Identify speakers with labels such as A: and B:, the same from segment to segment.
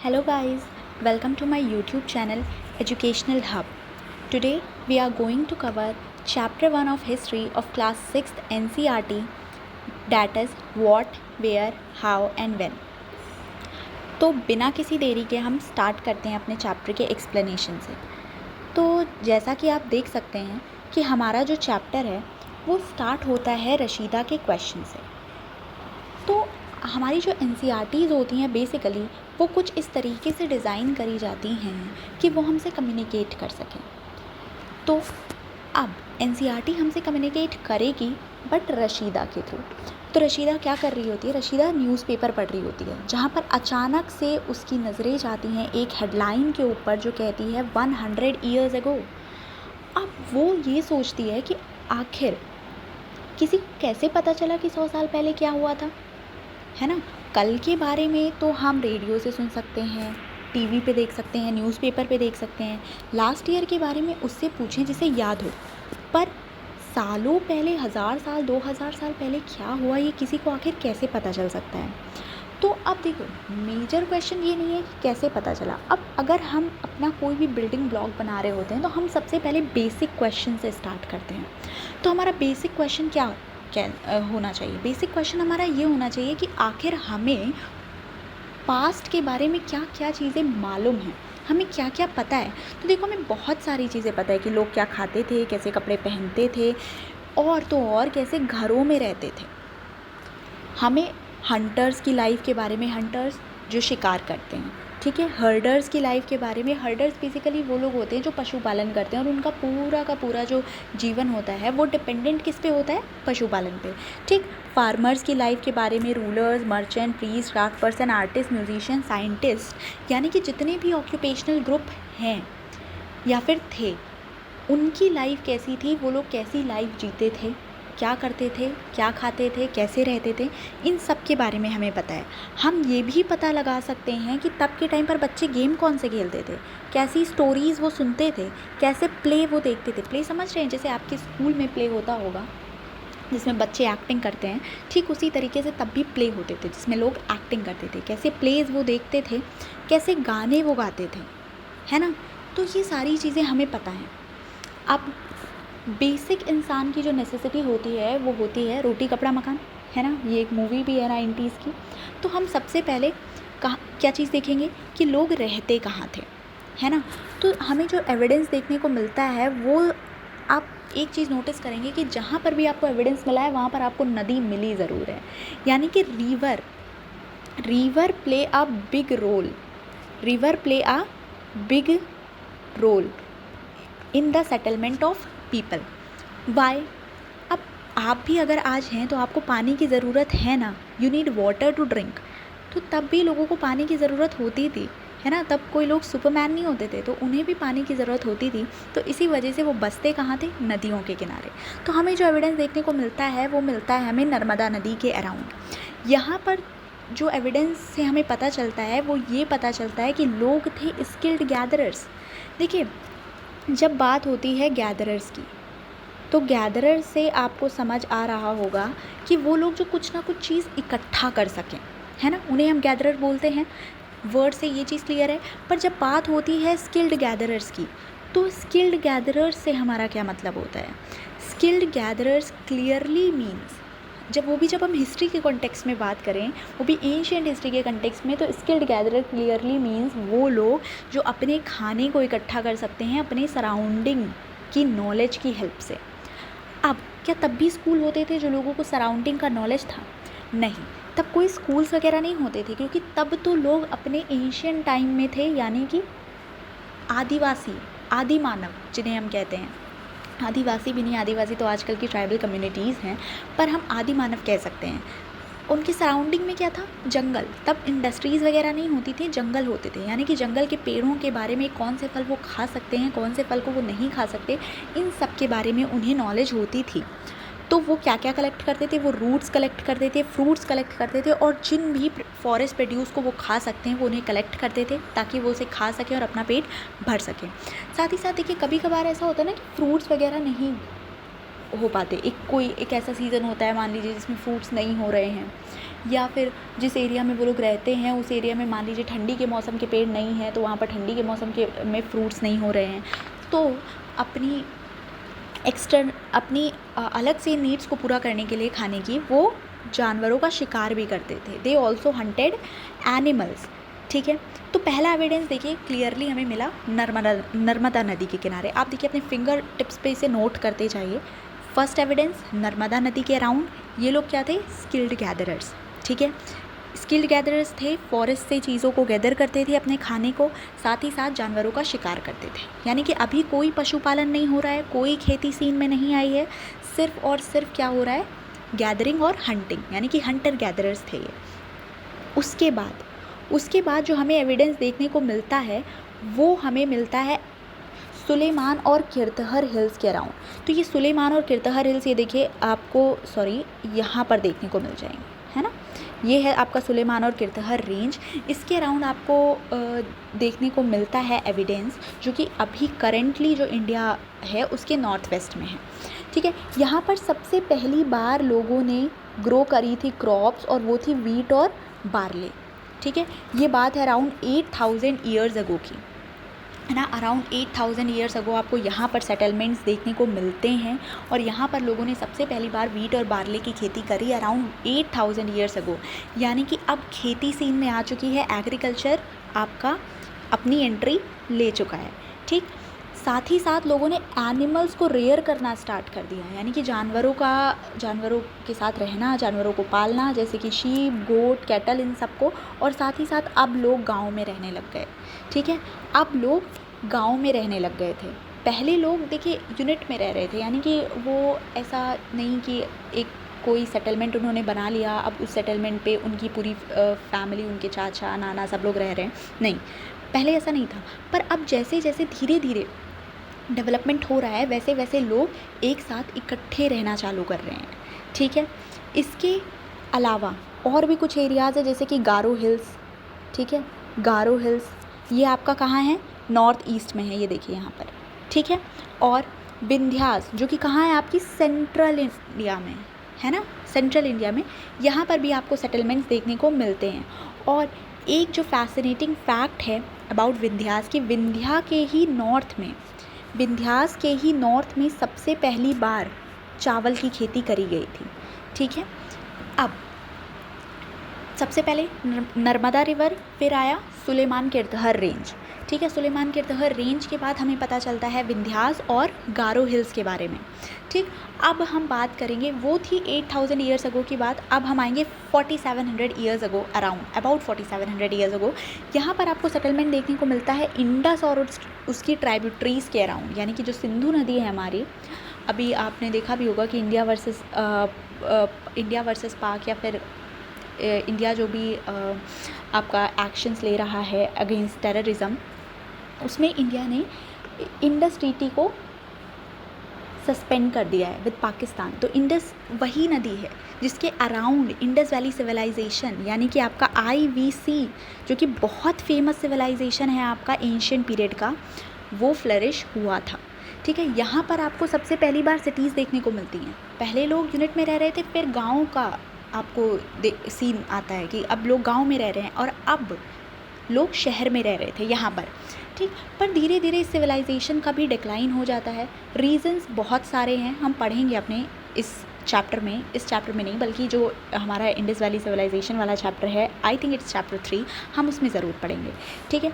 A: Hello guys, welcome to my YouTube channel Educational Hub. Today we are going to cover chapter 1 of history of class 6th NCERT, that is what, where, how and when. तो बिना किसी देरी के हम start करते हैं अपने chapter के एक्सप्लेनेशन से। तो जैसा कि आप देख सकते हैं कि हमारा जो चैप्टर है वो स्टार्ट होता है रशीदा के क्वेश्चन से। तो हमारी जो एनसीईआरटीज़ होती हैं बेसिकली वो कुछ इस तरीके से डिज़ाइन करी जाती हैं कि वो हमसे कम्युनिकेट कर सकें। तो अब एनसीईआरटी हमसे कम्युनिकेट करेगी बट रशीदा के थ्रू। तो रशीदा क्या कर रही होती है? रशीदा न्यूज़पेपर पढ़ रही होती है, जहाँ पर अचानक से उसकी नज़रें जाती हैं एक हेडलाइन के ऊपर जो कहती है 100 ईयर्स एगो। अब वो ये सोचती है कि आखिर किसी को कैसे पता चला कि 100 साल पहले क्या हुआ था, है ना। कल के बारे में तो हम रेडियो से सुन सकते हैं, टीवी पे देख सकते हैं, न्यूज़पेपर पे देख सकते हैं। लास्ट ईयर के बारे में उससे पूछें जिसे याद हो, पर सालों पहले 1000 साल 2000 साल पहले क्या हुआ ये किसी को आखिर कैसे पता चल सकता है। तो अब देखो, मेजर क्वेश्चन ये नहीं है कि कैसे पता चला। अब अगर हम अपना कोई भी बिल्डिंग ब्लॉक बना रहे होते हैं तो हम सबसे पहले बेसिक क्वेश्चन से स्टार्ट करते हैं। तो हमारा बेसिक क्वेश्चन क्या होना चाहिए? बेसिक क्वेश्चन हमारा ये होना चाहिए कि आखिर हमें पास्ट के बारे में क्या क्या चीज़ें मालूम हैं, हमें क्या क्या पता है। तो देखो, हमें बहुत सारी चीज़ें पता है कि लोग क्या खाते थे, कैसे कपड़े पहनते थे, और तो और कैसे घरों में रहते थे। हमें हंटर्स की लाइफ के बारे में, हंटर्स जो शिकार करते हैं, ठीक है। हर्डर्स की लाइफ के बारे में, हर्डर्स बेसिकली वो लोग होते हैं जो पशुपालन करते हैं और उनका पूरा का पूरा जो जीवन होता है वो डिपेंडेंट किस पे होता है? पशुपालन पे, ठीक। फार्मर्स की लाइफ के बारे में, rulers, merchant, priest, craft person, artist, musician, scientist, यानी कि जितने भी ऑक्यूपेशनल ग्रुप हैं या फिर थे, उनकी लाइफ कैसी थी, वो लोग कैसी लाइफ जीते थे, क्या करते थे, क्या खाते थे, कैसे रहते थे, इन सब के बारे में हमें पता है। हम ये भी पता लगा सकते हैं कि तब के टाइम पर बच्चे गेम कौन से खेलते थे, कैसी स्टोरीज़ वो सुनते थे, कैसे प्ले वो देखते थे। प्ले समझ रहे हैं? जैसे आपके स्कूल में प्ले होता होगा जिसमें बच्चे एक्टिंग करते हैं, ठीक उसी तरीके से तब भी प्ले होते थे जिसमें लोग एक्टिंग करते थे। कैसे प्लेज़ वो देखते थे, कैसे गाने वो गाते थे, है ना। तो ये सारी चीज़ें हमें पता हैं। अब बेसिक इंसान की जो नेसेसिटी होती है वो होती है रोटी कपड़ा मकान, है ना। ये एक मूवी भी है 90s की। तो हम सबसे पहले क्या चीज़ देखेंगे कि लोग रहते कहाँ थे, है ना। तो हमें जो एविडेंस देखने को मिलता है वो, आप एक चीज़ नोटिस करेंगे कि जहाँ पर भी आपको एविडेंस मिला है वहाँ पर आपको नदी मिली ज़रूर है, यानी कि river play a big role, river play a big role in the settlement of people. Why? अब आप भी अगर आज हैं तो आपको पानी की ज़रूरत है ना, you need water to drink. तो तब भी लोगों को पानी की ज़रूरत होती थी, है ना। तब कोई लोग सुपरमैन नहीं होते थे, तो उन्हें भी पानी की ज़रूरत होती थी। तो इसी वजह से वो बसते कहाँ थे? नदियों के किनारे। तो हमें जो एविडेंस देखने को मिलता है वो मिलता है हमें नर्मदा नदी के अराउंड। यहाँ पर जो एविडेंस से हमें पता चलता है वो ये पता चलता है कि लोग थे स्किल्ड गैदरर्स। देखिए, जब बात होती है गैदरर्स की, तो गैदरर से आपको समझ आ रहा होगा कि वो लोग जो कुछ ना कुछ चीज़ इकट्ठा कर सकें, है ना, उन्हें हम गैदरर बोलते हैं। वर्ड से ये चीज़ क्लियर है। पर जब बात होती है स्किल्ड गैदरर्स की, तो स्किल्ड गैदरर्स से हमारा क्या मतलब होता है? स्किल्ड गैदरर्स क्लियरली मीन्स, जब हम हिस्ट्री के कॉन्टेक्स्ट में बात करें, वो भी एंशिएंट हिस्ट्री के कॉन्टेक्स्ट में, तो स्किल्ड गैदरर क्लियरली मीन्स वो लोग जो अपने खाने को इकट्ठा कर सकते हैं अपने सराउंडिंग की नॉलेज की हेल्प से। अब क्या तब भी स्कूल होते थे जो लोगों को सराउंडिंग का नॉलेज था? नहीं, तब कोई स्कूल्स वगैरह नहीं होते थे, क्योंकि तब तो लोग अपने एंशिएंट टाइम में थे, यानी कि आदिवासी, आदि मानव जिन्हें हम कहते हैं। आदिवासी भी नहीं, आदिवासी तो आजकल की ट्राइबल कम्युनिटीज़ हैं, पर हम आदि मानव कह सकते हैं। उनके सराउंडिंग में क्या था? जंगल। तब इंडस्ट्रीज़ वगैरह नहीं होती थी, जंगल होते थे, यानी कि जंगल के पेड़ों के बारे में कौन से फल वो खा सकते हैं, कौन से फल को वो नहीं खा सकते, इन सब के बारे में उन्हें नॉलेज होती थी। तो वो क्या क्या कलेक्ट करते थे? वो रूट्स कलेक्ट करते थे, फ्रूट्स कलेक्ट करते थे, और जिन भी फॉरेस्ट प्रोड्यूस को वो खा सकते हैं वो उन्हें कलेक्ट करते थे ताकि वो उसे खा सकें और अपना पेट भर सकें। साथ ही साथ देखिए, कभी कभार ऐसा होता है ना कि फ्रूट्स वगैरह नहीं हो पाते। एक ऐसा सीज़न होता है मान लीजिए जिसमें फ्रूट्स नहीं हो रहे हैं, या फिर जिस एरिया में वो लोग रहते हैं उस एरिया में मान लीजिए ठंडी के मौसम के पेड़ नहीं हैं, तो वहाँ पर ठंडी के मौसम के में फ्रूट्स नहीं हो रहे हैं। तो अपनी अलग से नीड्स को पूरा करने के लिए खाने की वो जानवरों का शिकार भी करते थे। They also hunted animals. ठीक है, तो पहला एविडेंस देखिए क्लियरली हमें मिला नर्मदा नदी के किनारे। आप देखिए अपने फिंगर टिप्स पे इसे नोट करते जाइए। फर्स्ट एविडेंस नर्मदा नदी के अराउंड, ये लोग क्या थे? Skilled gatherers. ठीक है, स्किल्ड गैदरर्स थे, फॉरेस्ट से चीज़ों को गैदर करते थे अपने खाने को, साथ ही साथ जानवरों का शिकार करते थे। यानी कि अभी कोई पशुपालन नहीं हो रहा है, कोई खेती सीन में नहीं आई है, सिर्फ और सिर्फ क्या हो रहा है? गैदरिंग और हंटिंग, यानी कि हंटर गैदरर्स थे ये। उसके बाद जो हमें एविडेंस देखने को मिलता है वो हमें मिलता है सुलेमान और किरतहर हिल्स के अराउंड। तो ये सुलेमान और किरतहर हिल्स, ये देखिए आपको यहाँ पर देखने को मिल जाएंगे, है ना। ये है आपका सुलेमान और किरतहर रेंज। इसके अराउंड आपको देखने को मिलता है एविडेंस, जो कि अभी करेंटली जो इंडिया है उसके नॉर्थ वेस्ट में है। ठीक है, यहाँ पर सबसे पहली बार लोगों ने ग्रो करी थी क्रॉप्स, और वो थी वीट और बार्ले। ठीक है, ये बात है अराउंड 8000 ईयर्स अगो की, है ना। अराउंड 8000 ईयर्स अगो आपको यहाँ पर सेटलमेंट्स देखने को मिलते हैं, और यहाँ पर लोगों ने सबसे पहली बार वीट और बार्ले की खेती करी अराउंड 8000 ईयर्स अगो। यानी कि अब खेती सीन में आ चुकी है, एग्रीकल्चर आपका अपनी एंट्री ले चुका है। ठीक, साथ ही साथ लोगों ने एनिमल्स को रेयर करना स्टार्ट कर दिया, यानी कि जानवरों के साथ रहना, जानवरों को पालना, जैसे कि शीप, गोट, कैटल, इन सबको। और साथ ही साथ अब लोग गाँव में रहने लग गए। ठीक है, अब लोग गाँव में रहने लग गए थे। पहले लोग देखिए यूनिट में रह रहे थे, यानी कि वो ऐसा नहीं कि एक कोई सेटलमेंट उन्होंने बना लिया, अब उस सेटलमेंट पे उनकी पूरी फैमिली, उनके चाचा नाना सब लोग रह रहे हैं, नहीं, पहले ऐसा नहीं था। पर अब जैसे जैसे धीरे धीरे डेवलपमेंट हो रहा है, वैसे वैसे लोग एक साथ इकट्ठे रहना चालू कर रहे हैं। ठीक है, इसके अलावा और भी कुछ एरियाज़ है, जैसे कि गारो हिल्स। ठीक है, गारो हिल्स ये आपका कहाँ है? नॉर्थ ईस्ट में है, ये देखिए यहाँ पर। ठीक है, और विंध्यास जो कि कहाँ है? आपकी सेंट्रल इंडिया में, है ना, सेंट्रल इंडिया में। यहाँ पर भी आपको सेटलमेंट्स देखने को मिलते हैं। और एक जो फैसिनेटिंग फैक्ट है अबाउट विंध्यास की, विंध्यास के ही नॉर्थ में सबसे पहली बार चावल की खेती करी गई थी। ठीक है, अब सबसे पहले नर्मदा रिवर, फिर आया सुलेमान किरतहर रेंज। ठीक है, सुलेमान किरतहर रेंज के बाद हमें पता चलता है विंध्यास और गारो हिल्स के बारे में। ठीक, अब हम बात करेंगे, वो थी 8000 ईयर्स अगो की बात। अब हम आएंगे 4700 years ago, about 4700 years ago. यहाँ पर आपको सेटलमेंट देखने को मिलता है इंडस और उसकी ट्राइब्यूटरीज़ के अराउंड, यानी कि जो सिंधु नदी है हमारी। अभी आपने देखा भी होगा कि इंडिया वर्सेस पाक, या फिर इंडिया जो भी आपका एक्शंस ले रहा है अगेंस्ट टेररिज्म, उसमें इंडिया ने इंडस ट्रीटी को सस्पेंड कर दिया है विद पाकिस्तान। तो इंडस वही नदी है जिसके अराउंड इंडस वैली सिविलाइजेशन, यानी कि आपका IVC, जो कि बहुत फेमस सिविलाइजेशन है आपका एंशिएंट पीरियड का, वो फ्लरिश हुआ था। ठीक है, यहाँ पर आपको सबसे पहली बार सिटीज़ देखने को मिलती हैं। पहले लोग यूनिट में रह रहे थे, फिर गाँव का आपको सीन आता है कि अब लोग गांव में रह रहे हैं, और अब लोग शहर में रह रहे थे यहाँ पर। ठीक, पर धीरे धीरे सिविलाइजेशन का भी डिक्लाइन हो जाता है। रीजंस बहुत सारे हैं, हम पढ़ेंगे अपने इस चैप्टर में नहीं, बल्कि जो हमारा इंडस वैली सिविलाइजेशन वाला चैप्टर है, आई थिंक इट्स चैप्टर 3, हम उसमें ज़रूर पढ़ेंगे। ठीक है,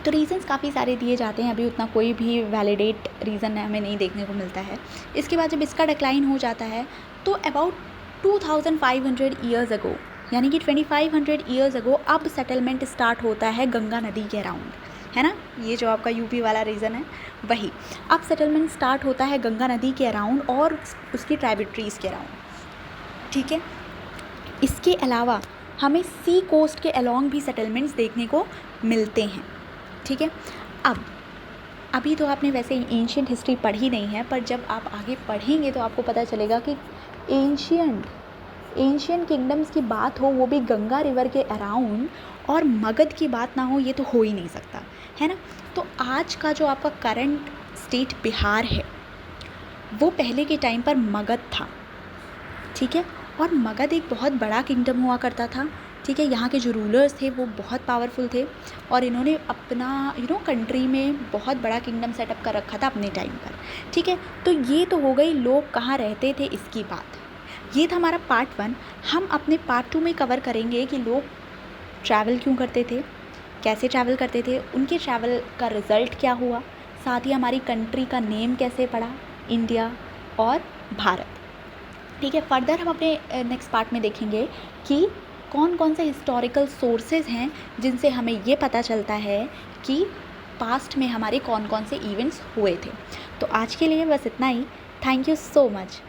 A: तो रीज़न्स काफ़ी सारे दिए जाते हैं, अभी उतना कोई भी वैलिडेट रीज़न हमें नहीं देखने को मिलता है। इसके बाद जब इसका डिक्लाइन हो जाता है, तो अबाउट 2500 ईयर्स अगो, यानी कि 2500 ईयर्स अगो अब सेटलमेंट स्टार्ट होता है गंगा नदी के अराउंड, है ना। ये जो आपका यूपी वाला रीजन है वही, अब सेटलमेंट स्टार्ट होता है गंगा नदी के अराउंड और उसकी ट्राइब्यूटरीज़ के अराउंड। ठीक है, इसके अलावा हमें सी कोस्ट के अलॉन्ग भी सेटलमेंट्स देखने को मिलते हैं। ठीक है, अब अभी तो आपने वैसे एंशिएंट हिस्ट्री पढ़ी नहीं है, पर जब आप आगे पढ़ेंगे तो आपको पता चलेगा कि एंशिएंट किंगडम्स की बात हो, वो भी गंगा रिवर के अराउंड, और मगध की बात ना हो, ये तो हो ही नहीं सकता, है ना। तो आज का जो आपका करंट स्टेट बिहार है, वो पहले के टाइम पर मगध था, ठीक है। और मगध एक बहुत बड़ा किंगडम हुआ करता था, ठीक है। यहाँ के जो रूलर्स थे वो बहुत पावरफुल थे और इन्होंने अपना कंट्री में बहुत बड़ा किंगडम सेटअप कर रखा था अपने टाइम पर, ठीक है। तो ये तो हो गई लोग कहाँ रहते थे इसकी बात। ये था हमारा पार्ट 1। हम अपने पार्ट 2 में कवर करेंगे कि लोग ट्रैवल क्यों करते थे, कैसे ट्रैवल करते थे, उनके ट्रैवल का रिज़ल्ट क्या हुआ, साथ ही हमारी कंट्री का नेम कैसे पड़ा, इंडिया और भारत, ठीक है। फर्दर हम अपने नेक्स्ट पार्ट में देखेंगे कि कौन कौन से हिस्टोरिकल सोर्सेज हैं जिनसे हमें ये पता चलता है कि पास्ट में हमारे कौन कौन से इवेंट्स हुए थे। तो आज के लिए बस इतना ही। Thank you so much.